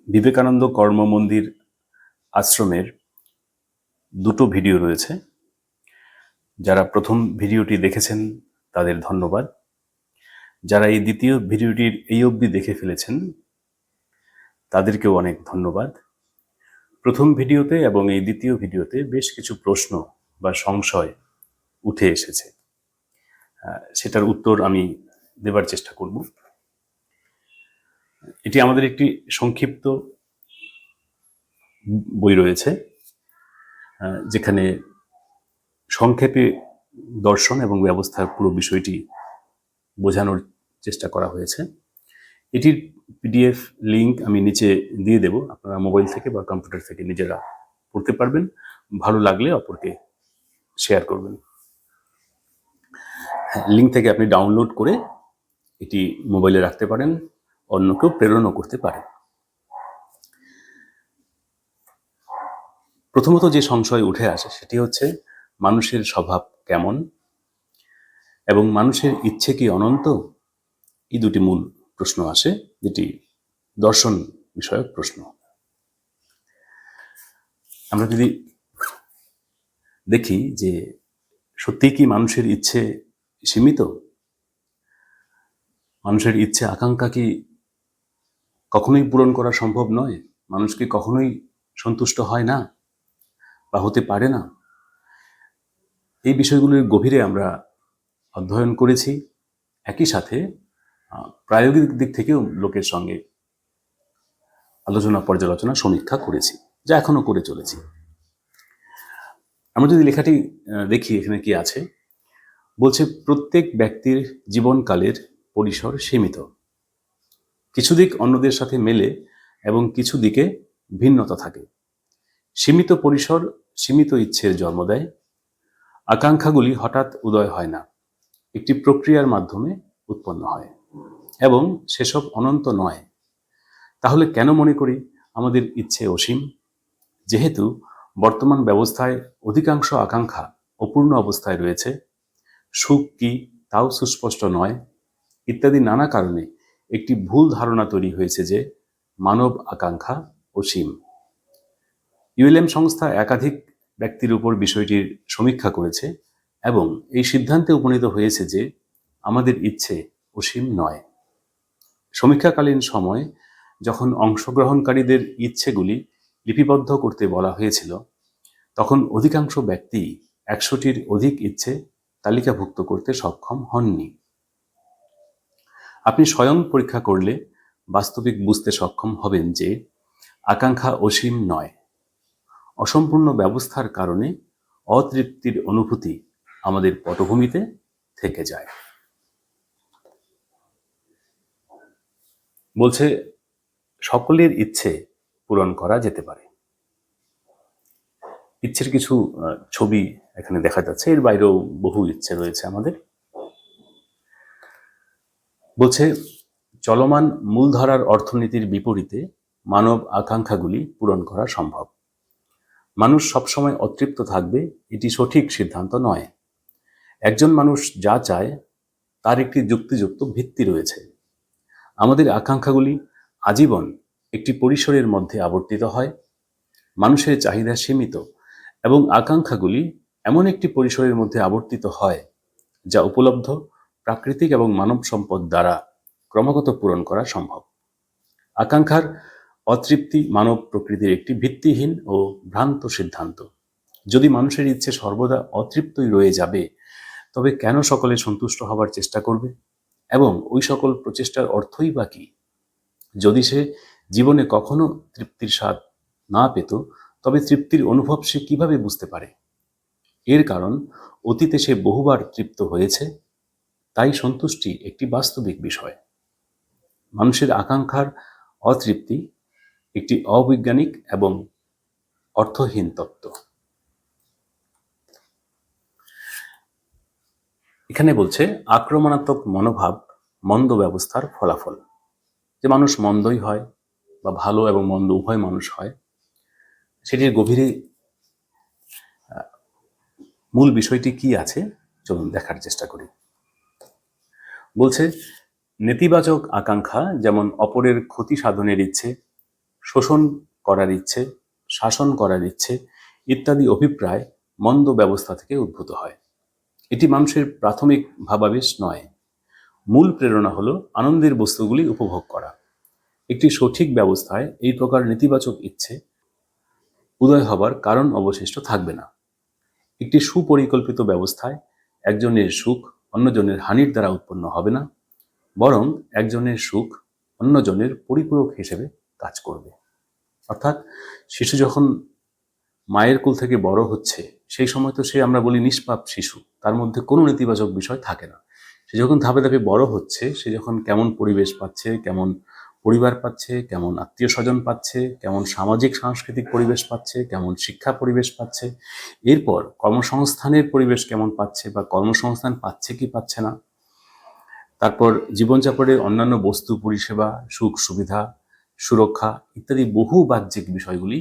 বিবেকানন্দ কর্ম মন্দির আশ্রমের দুটো ভিডিও রয়েছে। যারা প্রথম ভিডিওটি দেখেছেন তাদের ধন্যবাদ। যারা এই দ্বিতীয় ভিডিওটির এই অবধি দেখে ফেলেছেন তাদেরকেও অনেক ধন্যবাদ। প্রথম ভিডিওতে এবং এই দ্বিতীয় ভিডিওতে বেশ কিছু প্রশ্ন বা সংশয় উঠে এসেছে, সেটার উত্তর আমি দেবার চেষ্টা করব। এটি আমাদের একটি সংক্ষিপ্ত বই রয়েছে, যেখানে সংক্ষেপে দর্শন এবং ব্যবস্থার পুরো বিষয়টি বোঝানোর চেষ্টা করা হয়েছে। এটির পিডিএফ লিঙ্ক আমি নিচে দিয়ে দেব, আপনারা মোবাইল থেকে বা কম্পিউটার থেকে নিজেরা পড়তে পারবেন। ভালো লাগলে অপরকে শেয়ার করবেন। লিঙ্ক থেকে আপনি ডাউনলোড করে এটি মোবাইলে রাখতে পারেন, অন্যকেও প্রেরণও করতে পারেন। প্রথমত যে সংশয় উঠে আসে সেটি হচ্ছে মানুষের স্বভাব কেমন এবং মানুষের ইচ্ছে কি অনন্ত। এই দুটি মূল প্রশ্ন আসে, যেটি দর্শন বিষয়ক প্রশ্ন। আমরা যদি দেখি যে সত্যিই কি মানুষের ইচ্ছে সীমিত, মানুষের ইচ্ছে আকাঙ্ক্ষা কি কখনোই পূরণ করা সম্ভব নয়, মানুষ কি কখনোই সন্তুষ্ট হয় না বা হতে পারে না। এই বিষয়গুলির গভীরে আমরা অধ্যয়ন করেছি, একই সাথে প্রায়োগিক দিক থেকেও লোকের সঙ্গে আলোচনা পর্যালোচনা সমীক্ষা করেছি, যা এখনো করে চলেছি। আমরা যদি লেখাটি দেখি এখানে কি আছে, বলছে প্রত্যেক ব্যক্তির জীবনকালের পরিসর সীমিত, কিছু দিক অন্যদের সাথে মেলে এবং কিছু দিকে ভিন্নতা থাকে। সীমিত পরিসর সীমিত ইচ্ছের জন্ম দেয়। আকাঙ্ক্ষাগুলি হঠাৎ উদয় হয় না, একটি প্রক্রিয়ার মাধ্যমে উৎপন্ন হয় এবং সেসব অনন্ত নয়। তাহলে কেন মনে করি আমাদের ইচ্ছে অসীম? যেহেতু বর্তমান ব্যবস্থায় অধিকাংশ আকাঙ্ক্ষা অপূর্ণ অবস্থায় রয়েছে, সুখ কি তাও সুস্পষ্ট নয়, ইত্যাদি নানা কারণে একটি ভুল ধারণা তৈরি হয়েছে যে মানব আকাঙ্ক্ষা অসীম। ইউএলএম সংস্থা একাধিক ব্যক্তির উপর বিষয়টির সমীক্ষা করেছে এবং এই সিদ্ধান্তে উপনীত হয়েছে যে আমাদের ইচ্ছে অসীম নয়। সমীক্ষাকালীন সময় যখন অংশগ্রহণকারীদের ইচ্ছেগুলি লিপিবদ্ধ করতে বলা হয়েছিল, তখন অধিকাংশ ব্যক্তি 100টির অধিক ইচ্ছে তালিকাভুক্ত করতে সক্ষম হননি। আপনি স্বয়ং পরীক্ষা করলে বাস্তবিক বুঝতে সক্ষম হবেন যে আকাঙ্ক্ষা অসীম নয়। অসম্পূর্ণ ব্যবস্থার কারণে অতৃপ্তির অনুভূতি আমাদের পটভূমিতে থেকে যায়। বলছে সকলের ইচ্ছে পূরণ করা যেতে পারে। ইচ্ছের কিছু ছবি এখানে দেখা যাচ্ছে, এর বাইরেও বহু ইচ্ছে রয়েছে আমাদের। বলছে চলমান মূলধারার অর্থনীতির বিপরীতে মানব আকাঙ্ক্ষাগুলি পূরণ করা সম্ভব। মানুষ সবসময় অতৃপ্ত থাকবে এটি সঠিক সিদ্ধান্ত নয়। একজন মানুষ যা চায় তার একটি যুক্তিযুক্ত ভিত্তি রয়েছে। আমাদের আকাঙ্ক্ষাগুলি আজীবন একটি পরিসরের মধ্যে আবর্তিত হয়। মানুষের চাহিদা সীমিত এবং আকাঙ্ক্ষাগুলি এমন একটি পরিসরের মধ্যে আবর্তিত হয় যা উপলব্ধ প্রাকৃতিক এবং মানব সম্পদ দ্বারা ক্রমাগত পূরণ করা সম্ভব। আকাঙ্ক্ষার অতৃপ্তি মানব প্রকৃতির একটি ভিত্তিহীন ও ভ্রান্ত সিদ্ধান্ত। যদি মানুষের ইচ্ছে সর্বদা অতৃপ্তই রয়ে যাবে, তবে কেন সকলে সন্তুষ্ট হবার চেষ্টা করবে এবং ওই সকল প্রচেষ্টার অর্থই বা কি? যদি সে জীবনে কখনো তৃপ্তির স্বাদ না পেত, তবে তৃপ্তির অনুভব সে কিভাবে বুঝতে পারে? এর কারণ অতীতে সে বহুবার তৃপ্ত হয়েছে, তাই সন্তুষ্টি একটি বাস্তবিক বিষয়। মানুষের আকাঙ্ক্ষার অতৃপ্তি একটি অবৈজ্ঞানিক এবং অর্থহীন তত্ত্ব। এখানে বলছে আক্রমণাত্মক মনোভাব মন্দ ব্যবস্থার ফলাফল। যে মানুষ মন্দই হয় বা ভালো এবং মন্দ উভয় মানুষ হয়, সেটির গভীরে মূল বিষয়টি কি আছে চলুন দেখার চেষ্টা করি। বলছে নেতিবাচক আকাঙ্ক্ষা যেমন অপরের ক্ষতি সাধনের ইচ্ছে, শোষণ করার ইচ্ছে, শাসন করার ইচ্ছে ইত্যাদি অভিপ্রায় মন্দ ব্যবস্থা থেকে উদ্ভূত হয়। এটি মানুষের প্রাথমিক ভাবাবেশ নয়। মূল প্রেরণা হলো আনন্দের বস্তুগুলি উপভোগ করা। একটি সঠিক ব্যবস্থায় এই প্রকার নেতিবাচক ইচ্ছে উদয় হবার কারণ অবশিষ্ট থাকবে না। একটি সুপরিকল্পিত ব্যবস্থায় একজনের সুখ অন্যজনের হানির দ্বারা উৎপন্ন হবে না, বরং একজনের সুখ অন্যজনের পরিপূরক হিসেবে কাজ করবে। অর্থাৎ শিশু যখন মায়ের কোল থেকে বড় হচ্ছে, সেই সময় তো সে, আমরা বলি, নিষ্পাপ শিশু, তার মধ্যে কোনো নেতিবাচক বিষয় থাকে না। সে যখন ধাপে ধাপে বড় হচ্ছে, সে যখন কেমন পরিবেশ পাচ্ছে, কেমন পরিবার পাচ্ছে, কেমন আত্মীয় স্বজন পাচ্ছে, কেমন সামাজিক সাংস্কৃতিক পরিবেশ পাচ্ছে, কেমন শিক্ষা পরিবেশ পাচ্ছে, এরপর কর্মসংস্থানের পরিবেশ কেমন পাচ্ছে বা কর্মসংস্থান পাচ্ছে কি পাচ্ছে না, তারপর জীবনযাপনের অন্যান্য বস্তু পরিষেবা, সুখ সুবিধা, সুরক্ষা ইত্যাদি বহু বাহ্যিক বিষয়গুলি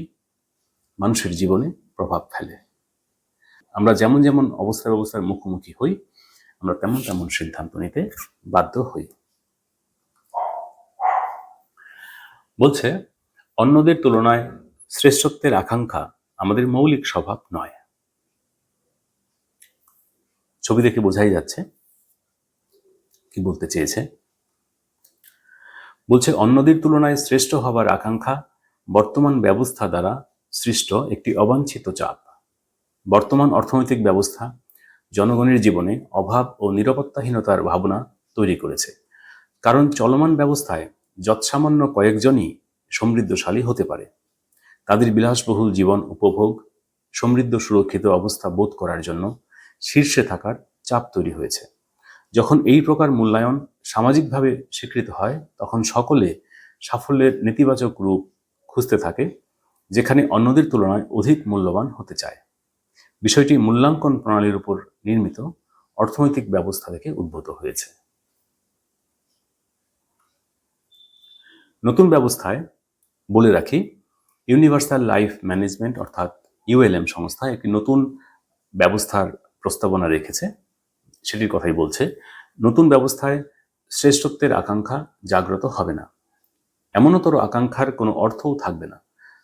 মানুষের জীবনে প্রভাব ফেলে। আমরা যেমন যেমন অবস্থার মুখোমুখি হই, আমরা তেমন তেমন সিদ্ধান্ত নিতে বাধ্য হই। বলছে, অন্যদের তুলনায় শ্রেষ্ঠত্বের আকাঙ্ক্ষা আমাদের মৌলিক স্বভাব নয়। ছবি দেখে বোঝাই যাচ্ছে কি বলতে চেয়েছে। বলছে, অন্যদের তুলনায় শ্রেষ্ঠ হবার আকাঙ্ক্ষা বর্তমান ব্যবস্থা দ্বারা সৃষ্ট একটি অবাঞ্ছিত চাপ। বর্তমান অর্থনৈতিক ব্যবস্থা জনগণের জীবনে অভাব ও নিরাপত্তাহীনতার ভাবনা তৈরি করেছে। কারণ চলমান ব্যবস্থায় যৎসামান্য কয়েকজনই সমৃদ্ধশালী হতে পারে। তাদের বিলাসবহুল জীবন উপভোগ, সমৃদ্ধ সুরক্ষিত অবস্থা বোধ করার জন্য শীর্ষে থাকার চাপ তৈরি হয়েছে। যখন এই প্রকার মূল্যায়ন সামাজিকভাবে স্বীকৃত হয়, তখন সকলে সাফল্যের নেতিবাচক রূপ খুঁজতে থাকে, যেখানে অন্যদের তুলনায় অধিক মূল্যবান হতে চায়। বিষয়টি মূল্যাঙ্কন প্রণালীর উপর নির্মিত অর্থনৈতিক ব্যবস্থা থেকে উদ্ভূত হয়েছে। নতুন ব্যবস্থায় বলে রাখি, ইউনিভার্সাল লাইফ ম্যানেজমেন্ট অর্থাৎ ইউএলএম সংস্থা একটি নতুন ব্যবস্থার প্রস্তাবনা রেখেছে। সেটির কথাই বলছে, নতুন ব্যবস্থায় শ্রেষ্ঠত্বের আকাঙ্ক্ষা জাগ্রত হবে না। এমনতর আকাঙ্ক্ষার কোনো অর্থও থাকবে না,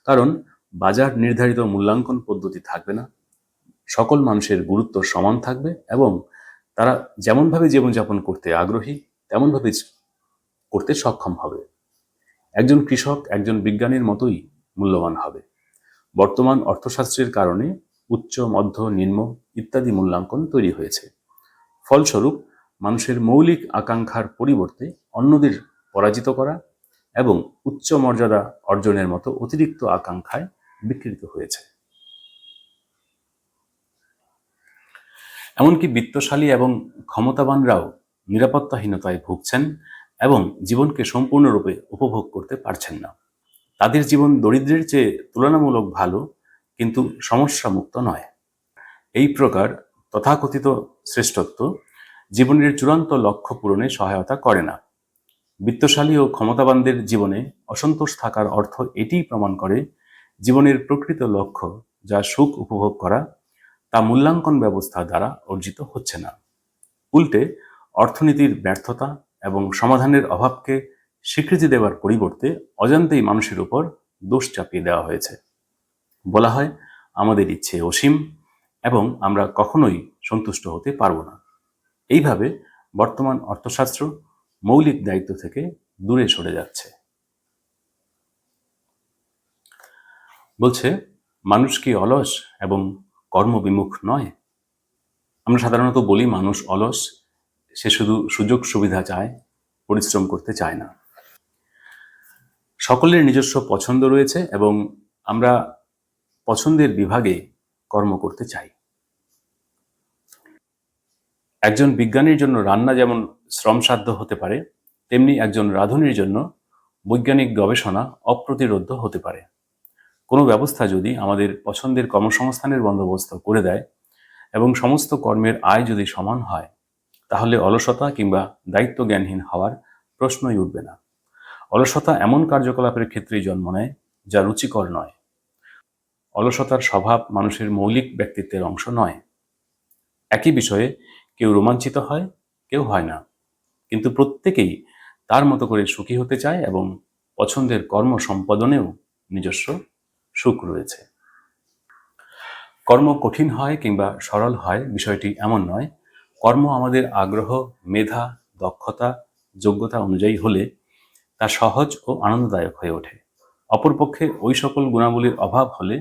কারণ বাজার নির্ধারিত মূল্যাঙ্কন পদ্ধতি থাকবে না। সকল মানুষের গুরুত্ব সমান থাকবে এবং তারা যেমনভাবে জীবনযাপন করতে আগ্রহী তেমনভাবে করতে সক্ষম হবে। একজন কৃষক একজন বিজ্ঞানীর মতোই মূল্যবান হবে। বর্তমান অর্থশাস্ত্রের কারণে উচ্চ, মধ্য, নিম্ন ইত্যাদি মূল্যাঙ্কন তৈরি হয়েছে। ফলস্বরূপ মানুষের মৌলিক আকাঙ্ক্ষার পরিবর্তে অন্যদের পরাজিত করা এবং উচ্চ মর্যাদা অর্জনের মতো অতিরিক্ত আকাঙ্ক্ষায় বিকৃত হয়েছে। এমনকি বিত্তশালী এবং ক্ষমতাবানরাও নিরাপত্তাহীনতায় ভুগছেন এবং জীবনকে সম্পূর্ণরূপে উপভোগ করতে পারছেন না। তাদের জীবন দরিদ্রের চেয়ে তুলনামূলক ভালো, কিন্তু সমস্যামুক্ত নয়। এই প্রকার তথাকথিত শ্রেষ্ঠত্ব জীবনের চূড়ান্ত লক্ষ্য পূরণে সহায়তা করে না। বিত্তশালী ও ক্ষমতাবানদের জীবনে অসন্তোষ থাকার অর্থ এটিই প্রমাণ করে, জীবনের প্রকৃত লক্ষ্য, যা সুখ উপভোগ করা, তা মূল্যাঙ্কন ব্যবস্থা দ্বারা অর্জিত হচ্ছে না। উল্টে অর্থনীতির ব্যর্থতা এবং সমাধানের অভাবকে স্বীকৃতি দেওয়ার পরিবর্তে অজান্তেই মানুষের উপর দোষ চাপিয়ে দেওয়া হয়েছে। বলা হয়, আমাদের ইচ্ছে অসীম এবং আমরা কখনোই সন্তুষ্ট হতে পারব না। এইভাবে বর্তমান অর্থশাস্ত্র মৌলিক দায়িত্ব থেকে দূরে সরে যাচ্ছে। বলছে, মানুষ কি অলস এবং কর্মবিমুখ নয়? আমরা সাধারণত বলি মানুষ অলস, সে শুধু সুযোগ সুবিধা চায়, পরিশ্রম করতে চায় না। সকলের নিজস্ব পছন্দ রয়েছে এবং আমরা পছন্দের বিভাগে কর্ম করতে চাই। একজন বিজ্ঞানীর জন্য রান্না যেমন শ্রমসাধ্য হতে পারে, তেমনি একজন রাঁধুনির জন্য বৈজ্ঞানিক গবেষণা অপ্রতিরোধ্য হতে পারে। কোনো ব্যবস্থা যদি আমাদের পছন্দের কর্মসংস্থানের বন্দোবস্ত করে দেয় এবং সমস্ত কর্মের আয় যদি সমান হয়, তাহলে অলসতা কিংবা দায়িত্ব জ্ঞানহীন হওয়ার প্রশ্নই উঠবে না। অলসতা এমন কার্যকলাপের ক্ষেত্রেই জন্ম নেয় যা রুচিকর নয়। অলসতার স্বভাব মানুষের মৌলিক ব্যক্তিত্বের অংশ নয়। একই বিষয়ে কেউ রোমাঞ্চিত হয়, কেউ হয় না, কিন্তু প্রত্যেকেই তার মতো করে সুখী হতে চায় এবং পছন্দের কর্ম সম্পাদনেও নিজস্ব সুখ রয়েছে। কর্ম কঠিন হয় কিংবা সরল হয় বিষয়টি এমন নয়। কর্ম আমাদের আগ্রহ, মেধা, দক্ষতা, যোগ্যতা অনুযায়ী হলে তা সহজ ও আনন্দদায়ক হয়ে ওঠে। অপরপক্ষে ওই সকল গুণাবলীর অভাব হলে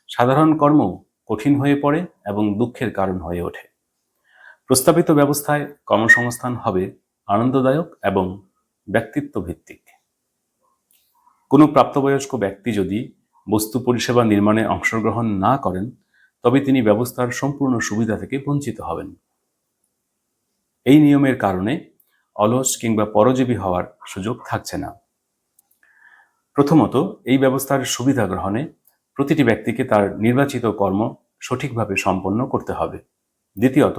সাধারণ কর্ম কঠিন হয়ে পড়ে এবং দুঃখের কারণ হয়ে ওঠে। প্রস্তাবিত ব্যবস্থায় কর্মসংস্থান হবে আনন্দদায়ক এবং ব্যক্তিত্ব ভিত্তিক। কোনো প্রাপ্তবয়স্ক ব্যক্তি যদি বস্তু পরিষেবা নির্মাণে অংশগ্রহণ না করেন তবে তিনি ব্যবস্থার সম্পূর্ণ সুবিধা থেকে বঞ্চিত হবেন। এই নিয়মের কারণে অলস কিংবা পরজীবী হওয়ার সুযোগ থাকছে না। প্রথমত, এই ব্যবস্থার সুবিধা গ্রহণে প্রতিটি ব্যক্তিকে তার নির্বাচিত কর্ম সঠিকভাবে সম্পন্ন করতে হবে। দ্বিতীয়ত,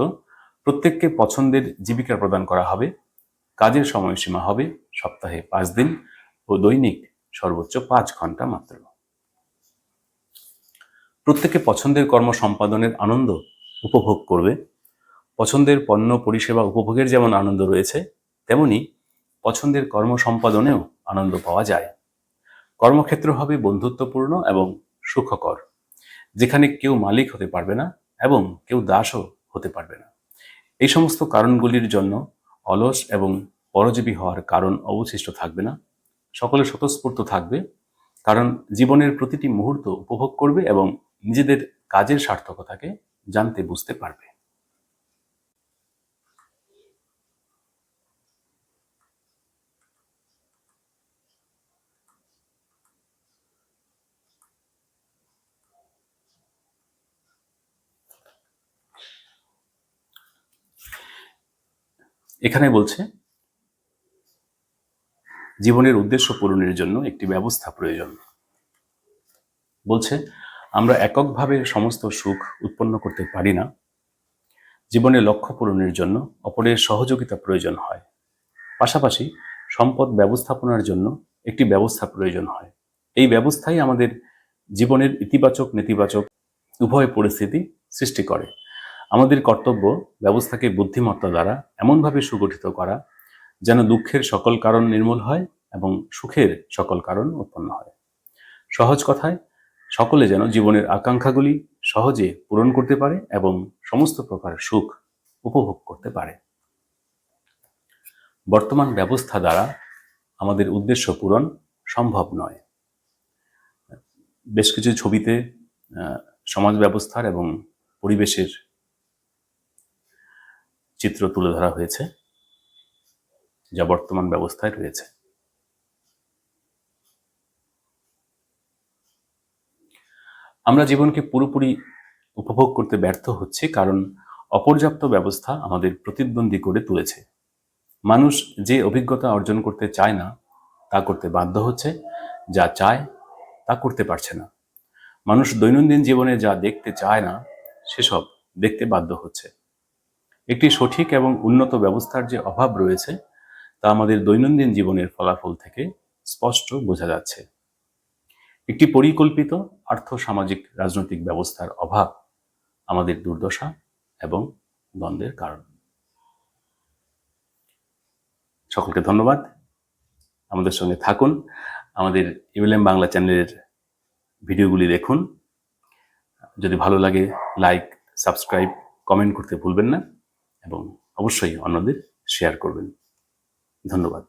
প্রত্যেককে পছন্দের জীবিকা প্রদান করা হবে। কাজের সময়সীমা হবে সপ্তাহে 5 দিন ও দৈনিক সর্বোচ্চ 5 ঘন্টা মাত্র। প্রত্যেকে পছন্দের কর্ম সম্পাদনের আনন্দ উপভোগ করবে। পছন্দের পণ্য পরিষেবা উপভোগের যেমন আনন্দ রয়েছে, তেমনি পছন্দের কর্ম সম্পাদনেও আনন্দ পাওয়া যায়। কর্মক্ষেত্র হবে বন্ধুত্বপূর্ণ এবং সুখকর, যেখানে কেউ মালিক হতে পারবে না এবং কেউ দাসও হতে পারবে না। এই সমস্ত কারণগুলির জন্য অলস এবং পরজীবী হওয়ার কারণ অবশিষ্ট থাকবে না। সকলে স্বতঃস্ফূর্ত থাকবে, কারণ জীবনের প্রতিটি মুহূর্ত উপভোগ করবে এবং নিজেদের কাজের সার্থকতাকে জানতে বুঝতে পারবে। এখানে বলছে জীবনের উদ্দেশ্য পূরণের জন্য একটি ব্যবস্থা প্রয়োজন। বলছে আমরা এককভাবে সমস্ত সুখ উৎপন্ন করতে পারি না। জীবনের লক্ষ্য পূরণের জন্য অপরের সহযোগিতা প্রয়োজন হয়। পাশাপাশি সম্পদ ব্যবস্থাপনার জন্য একটি ব্যবস্থা প্রয়োজন হয়। এই ব্যবস্থাই আমাদের জীবনের ইতিবাচক নেতিবাচক উভয় পরিস্থিতি সৃষ্টি করে। আমাদের কর্তব্য ব্যবস্থাকে বুদ্ধিমত্তা দ্বারা এমনভাবে সুগঠিত করা যেন দুঃখের সকল কারণ নির্মূল হয় এবং সুখের সকল কারণ উৎপন্ন হয়। সহজ কথায়, সকলে যেন জীবনের আকাঙ্ক্ষাগুলি সহজে পূরণ করতে পারে এবং সমস্ত প্রকার সুখ উপভোগ করতে পারে। বর্তমান ব্যবস্থা দ্বারা আমাদের উদ্দেশ্য পূরণ সম্ভব নয়। বেশ কিছু ছবিতে সমাজ ব্যবস্থার এবং পরিবেশের চিত্র তুলে ধরা হয়েছে, যা বর্তমান ব্যবস্থায় রয়েছে। আমরা জীবনকে পুরোপুরি উপভোগ করতে ব্যর্থ হচ্ছি কারণ অপর্যাপ্ত ব্যবস্থা আমাদের প্রতিদ্বন্দ্বী করে তুলেছে। মানুষ যে অভিজ্ঞতা অর্জন করতে চায় না তা করতে বাধ্য হচ্ছে, যা চায় তা করতে পারছে না। মানুষ দৈনন্দিন জীবনে যা দেখতে চায় না সেসব দেখতে বাধ্য হচ্ছে। একটি সঠিক এবং উন্নত ব্যবস্থার যে অভাব রয়েছে তা আমাদের দৈনন্দিন জীবনের ফলাফল থেকে স্পষ্ট বোঝা যাচ্ছে। একটি পরিকল্পিত আর্থ-সামাজিক রাজনৈতিক ব্যবস্থার অভাব আমাদের দুর্দশা এবং দ্বন্দ্বের কারণ। সকলকে ধন্যবাদ। আমাদের সঙ্গে থাকুন। আমাদের ইউএলএম বাংলা চ্যানেলের ভিডিওগুলি দেখুন। যদি ভালো লাগে লাইক, সাবস্ক্রাইব, কমেন্ট করতে ভুলবেন না এবং অবশ্যই অন্যদের শেয়ার করবেন। ধন্যবাদ।